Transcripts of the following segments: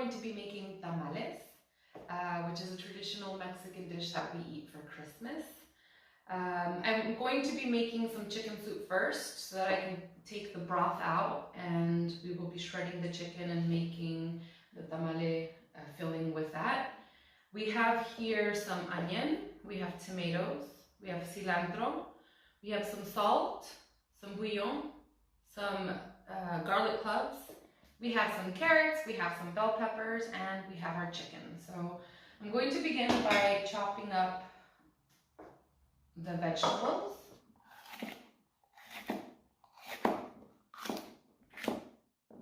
going to be making tamales, which is a traditional Mexican dish that we eat for Christmas. I'm going to be making some chicken soup first so that I can take the broth out, and we will be shredding the chicken and making the tamale filling with that. We have here some onion, we have tomatoes, we have cilantro, we have some salt, some bouillon, some garlic cloves, we have some carrots, we have some bell peppers, and we have our chicken. So I'm going to begin by chopping up the vegetables.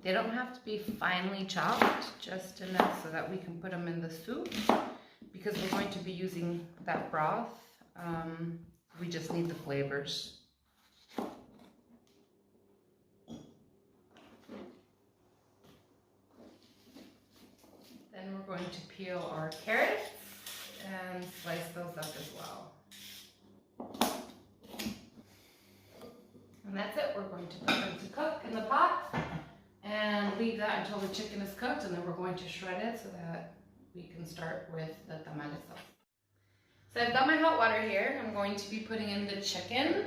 They don't have to be finely chopped, just enough so that we can put them in the soup, because we're going to be using that broth. We just need the flavors. Then we're going to peel our carrots and slice those up as well. And that's it. We're going to put them to cook in the pot and leave that until the chicken is cooked, and then we're going to shred it so that we can start with the tamale sauce. So I've got my hot water here. I'm going to be putting in the chicken.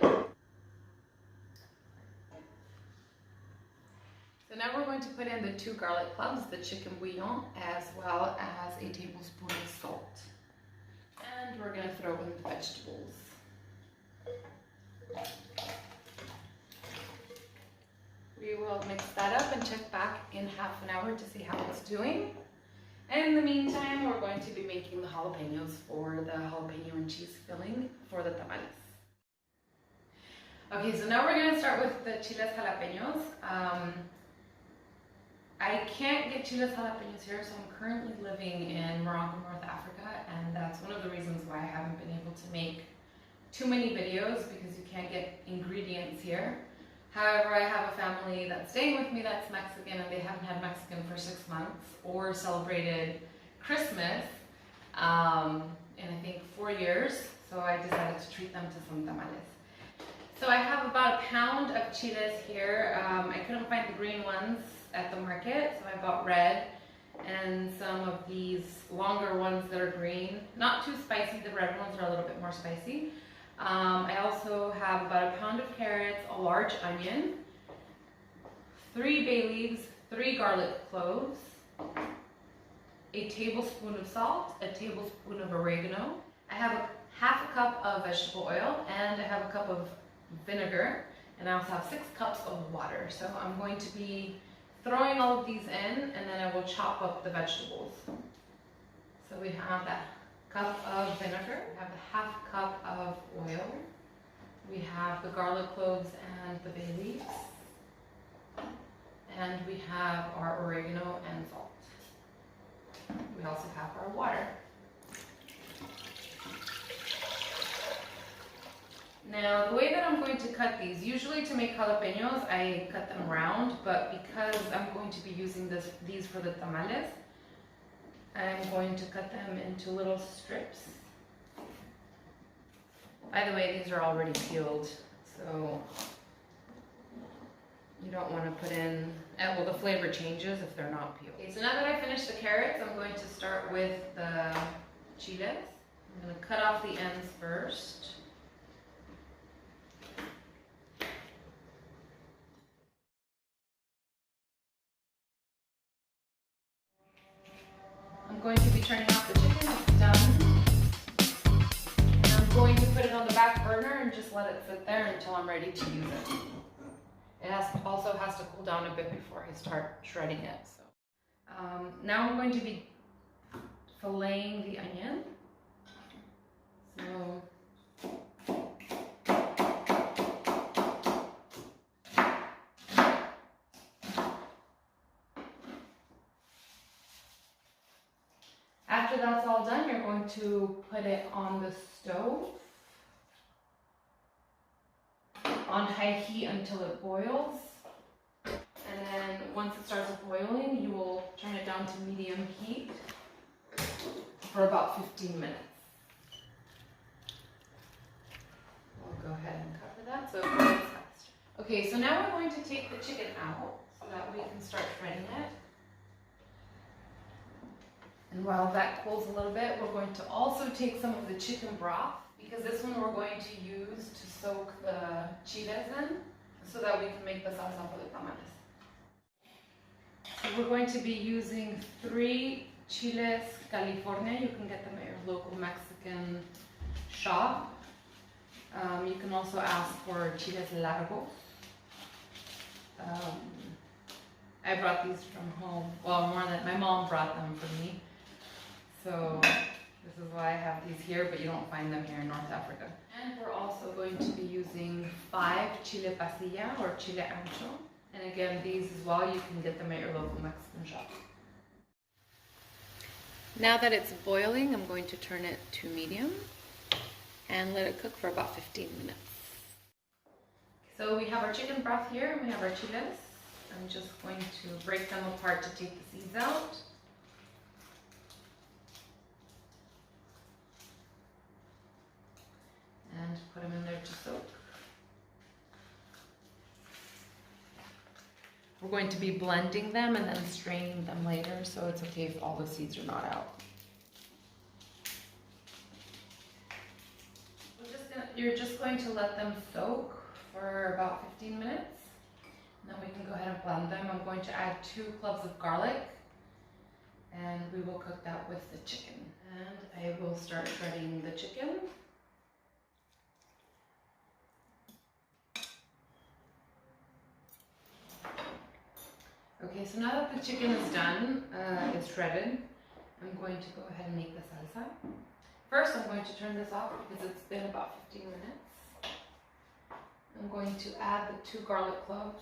So now we're going to put in the 2 garlic cloves, the chicken bouillon, as well as a tablespoon of salt. And we're going to throw in the vegetables. We will mix that up and check back in half an hour to see how it's doing. And in the meantime, we're going to be making the jalapenos for the jalapeno and cheese filling for the tamales. Okay, so now we're going to start with the chiles jalapenos. I can't get chiles jalapenos here, so I'm currently living in Morocco, North Africa, and that's one of the reasons why I haven't been able to make too many videos, because you can't get ingredients here. However, I have a family that's staying with me that's Mexican, and they haven't had Mexican for 6 months or celebrated Christmas in I think 4 years, so I decided to treat them to some tamales. So I have about 1 pound of chiles here. I couldn't find the green ones at the market, so I bought red, and some of these longer ones that are green. Not too spicy, the red ones are a little bit more spicy. I also have about 1 pound of carrots, a large onion, 3 bay leaves, 3 garlic cloves, a tablespoon of salt, a tablespoon of oregano. I have half a cup of vegetable oil, and I have a cup of vinegar, and I also have 6 cups of water. So I'm going to be throwing all of these in, and then I will chop up the vegetables. So we have that cup of vinegar, we have the half cup of oil, we have the garlic cloves and the bay leaves, and we have our oregano and salt. We also have our water. Now, the way that I'm going to cut these, usually to make jalapenos, I cut them round, but because I'm going to be using these for the tamales, I'm going to cut them into little strips. By the way, these are already peeled, so you don't want to put in, well, the flavor changes if they're not peeled. Okay, so now that I finished the carrots, I'm going to start with the chiles. I'm going to cut off the ends first. I'm going to be turning off the chicken, it's done. And I'm going to put it on the back burner and just let it sit there until I'm ready to use it. It also has to cool down a bit before I start shredding it. So now I'm going to be filleting the onion. So after that's all done, you're going to put it on the stove on high heat until it boils. And then once it starts boiling, you will turn it down to medium heat for about 15 minutes. We'll go ahead and cover that so it boils faster. Okay, so now we're going to take the chicken out so that we can start shredding it. And while that cools a little bit, we're going to also take some of the chicken broth, because this one we're going to use to soak the chiles in so that we can make the salsa for the tamales. So we're going to be using 3 chiles California. You can get them at your local Mexican shop. You can also ask for chiles largos. I brought these from home. Well, more than my mom brought them for me. So this is why I have these here, but you don't find them here in North Africa. And we're also going to be using 5 chile pasilla or chile ancho. And again, these as well, you can get them at your local Mexican shop. Now that it's boiling, I'm going to turn it to medium and let it cook for about 15 minutes. So we have our chicken broth here and we have our chiles. I'm just going to break them apart to take the seeds out. And put them in there to soak. We're going to be blending them and then straining them later, so it's okay if all the seeds are not out. You're just going to let them soak for about 15 minutes. And then we can go ahead and blend them. I'm going to add 2 cloves of garlic, and we will cook that with the chicken. And I will start shredding the chicken. Okay, so now that the chicken is done, it's shredded, I'm going to go ahead and make the salsa. First, I'm going to turn this off because it's been about 15 minutes. I'm going to add the 2 garlic cloves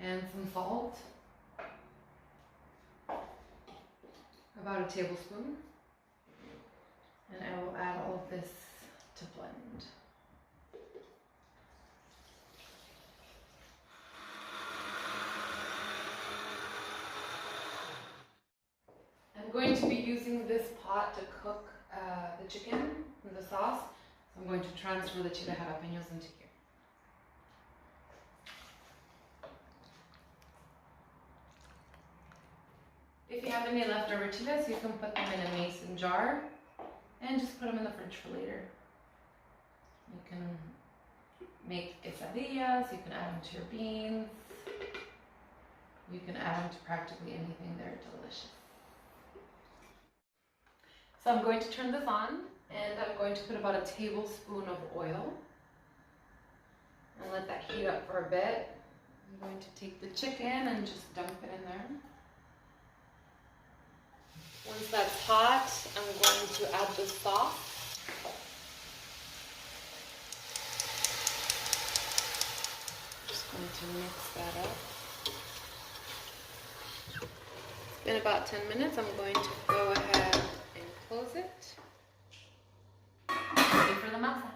and some salt, about a tablespoon, and I will add all of this to blend. I'm going to be using this pot to cook the chicken and the sauce. So I'm going to transfer the chile jalapenos into here. If you have any leftover chiles, you can put them in a mason jar and just put them in the fridge for later. You can make quesadillas, you can add them to your beans, you can add them to practically anything. They're delicious. So I'm going to turn this on, and I'm going to put about a tablespoon of oil and let that heat up for a bit. I'm going to take the chicken and just dump it in there. Once that's hot, I'm going to add the sauce. Just going to mix that up. It's been about 10 minutes. I'm going to go ahead and close it. Ready for the masa.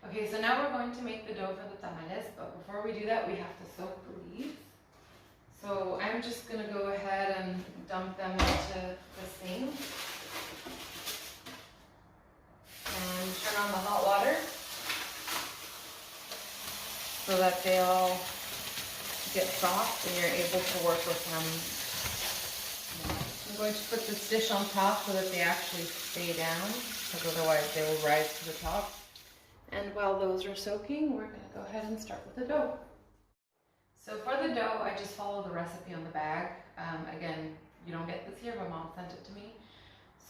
Okay, so now we're going to make the dough for the tamales, but before we do that, we have to soak the leaves. So I'm just going to go ahead and dump them into the sink and turn on the hot water so that they all get soft and you're able to work with them. I'm going to put this dish on top so that they actually stay down, because otherwise they will rise to the top. And while those are soaking, we're going to go ahead and start with the dough. So for the dough, I just follow the recipe on the bag. Again, you don't get this here, but Mom sent it to me.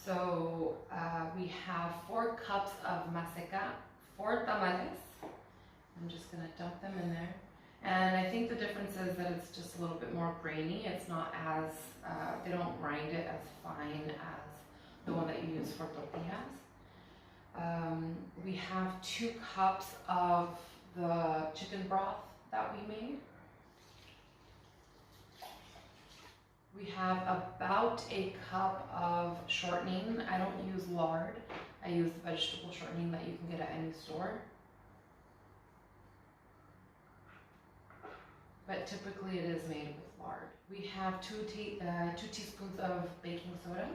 So we have 4 cups of maseca, 4 tamales. I'm just going to dump them in there. And I think the difference is that it's just a little bit more grainy. It's not as, they don't grind it as fine as the one that you use for tortillas. We have 2 cups of the chicken broth that we made. We have about a cup of shortening. I don't use lard. I use the vegetable shortening that you can get at any store. But typically it is made with lard. We have 2 teaspoons of baking soda.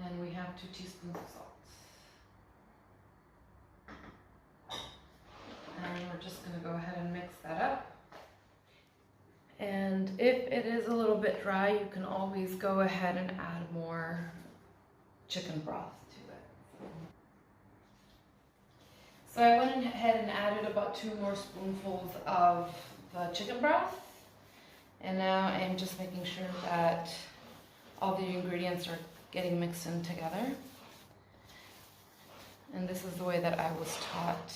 And we have 2 teaspoons of salt. And we're just going to go ahead and mix that up. And it is a little bit dry, you can always go ahead and add more chicken broth to it. So I went ahead and added about 2 more spoonfuls of the chicken broth. And now I'm just making sure that all the ingredients are getting mixed in together. And this is the way that I was taught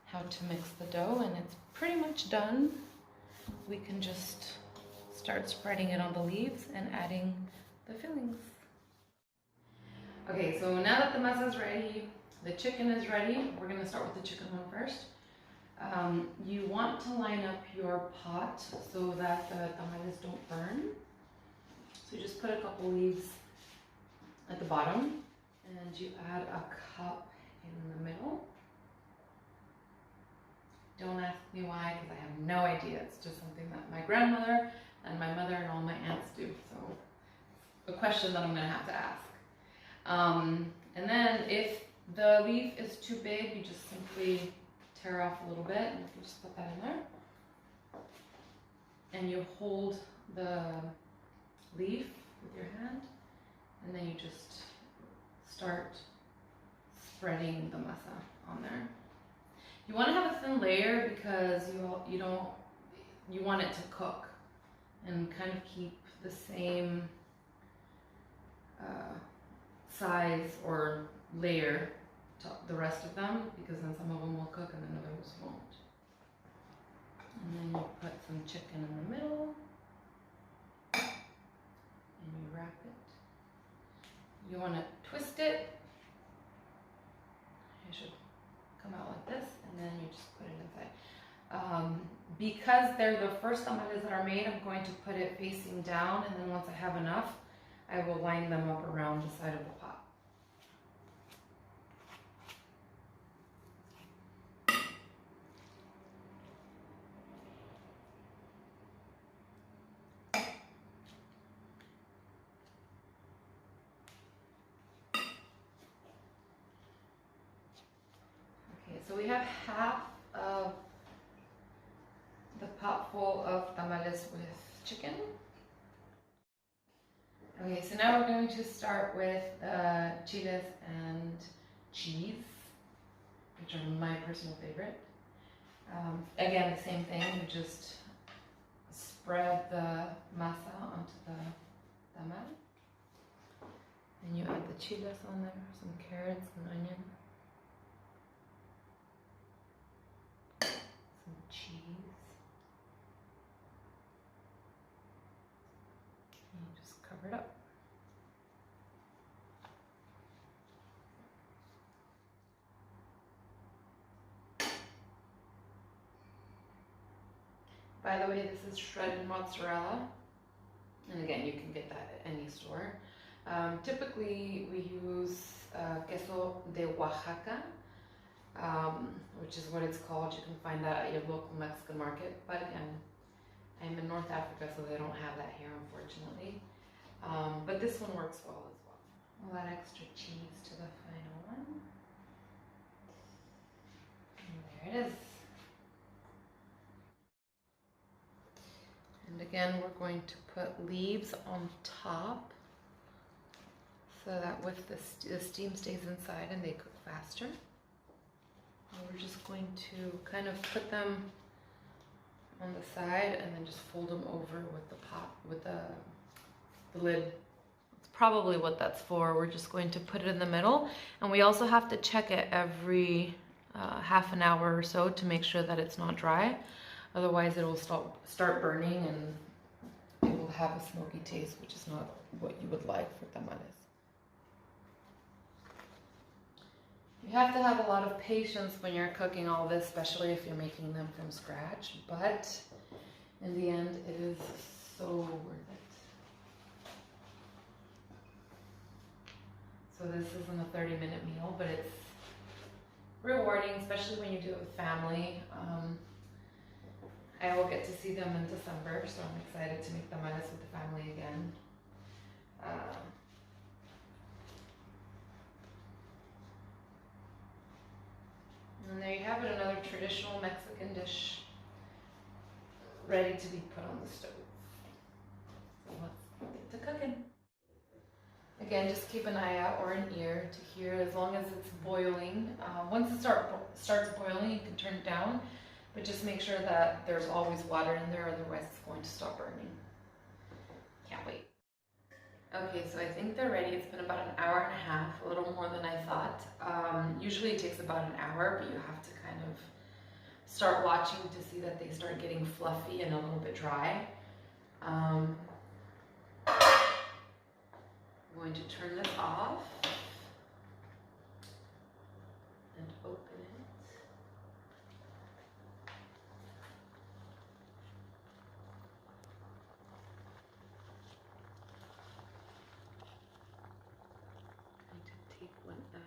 how to mix the dough, and it's pretty much done. We can just start spreading it on the leaves and adding the fillings. Okay, so now that the masa is ready, the chicken is ready. We're gonna start with the chicken one first. You want to line up your pot so that the tamales don't burn. So you just put a couple leaves at the bottom and you add a cup in the middle. Don't ask me why, because I have no idea. It's just something that my grandmother and my mother and all my aunts do. So a question that I'm gonna have to ask. And then if the leaf is too big, you just simply tear off a little bit and you just put that in there. And you hold the leaf with your hand and then you just start spreading the masa on there. You want to have a thin layer because you want it to cook and kind of keep the same size or layer to the rest of them, because then some of them will cook and then others won't. And then you put some chicken in the middle and you wrap it. You want to twist it. It should come out like this, and then you just put it inside. Because they're the first tamales that are made, I'm going to put it facing down, and then once I have enough, I will line them up around the side of the pot. So we have half of the pot full of tamales with chicken. Okay, so now we're going to start with chiles and cheese, which are my personal favorite. Again, the same thing, you just spread the masa onto the tamal. And you add the chiles on there, some carrots and onion. Cheese. And you just cover it up. By the way, this is shredded mozzarella. And again, you can get that at any store. Typically, we use queso de Oaxaca. Which is what it's called. You can find that at your local Mexican market. But again, I'm in North Africa, so they don't have that here, unfortunately. But this one works well as well. All that extra cheese to the final one. And there it is. And again, we're going to put leaves on top so that with the steam stays inside and they cook faster. We're just going to kind of put them on the side and then just fold them over with the pot, with the lid. It's probably what that's for. We're just going to put it in the middle, and we also have to check it every half an hour or so to make sure that it's not dry. Otherwise it will start burning and it will have a smoky taste, which is not what you would like for tamales. You have to have a lot of patience when you're cooking all this, especially if you're making them from scratch, but in the end, it is so worth it. So this isn't a 30-minute meal, but it's rewarding, especially when you do it with family. I will get to see them in December, so I'm excited to make tamales with the family again. And there you have it, another traditional Mexican dish ready to be put on the stove. cooking. Again, just keep an eye out or an ear to hear as long as it's boiling. Once it starts boiling, you can turn it down, but just make sure that there's always water in there, otherwise it's going to stop burning. Can't wait. Okay, so I think they're ready. It's been about an hour and a half, a little more than I thought. Usually it takes about an hour, but you have to kind of start watching to see that they start getting fluffy and a little bit dry. I'm going to turn this off and open it. I'm going to take one out.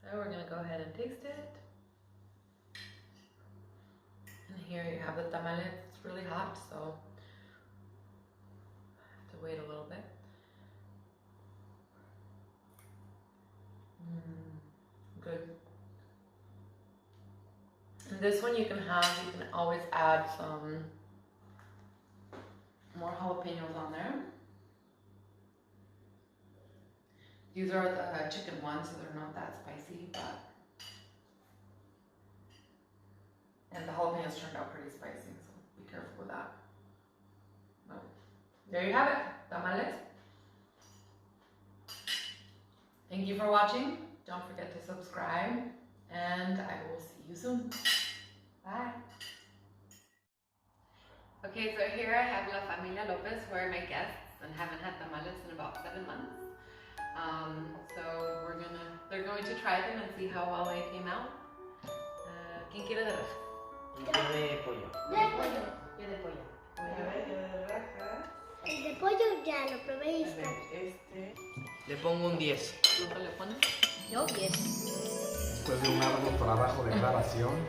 So we're going to go ahead and taste it. And here you have the tamale. It's really hot, so I have to wait a little bit. Good. And this one you can always add some more jalapenos on there. These are the chicken ones, so they're not that spicy, but and the jalapenos turned out pretty spicy, so be careful with that. But there you have it, tamales. Thank you for watching. Don't forget to subscribe, and I will see you soon. Bye. Okay, so here I have La Familia Lopez, who are my guests and haven't had tamales in about 7 months. So they're going to try them and see how well they came out. ¿Quién quiere de rajas? Yo de pollo. De pollo. Yo de pollo. Yo de rajas. El de pollo ya lo probé y está. Le pongo un 10. ¿Cuánto le pones? Yo 10. Después de un arduo trabajo de grabación.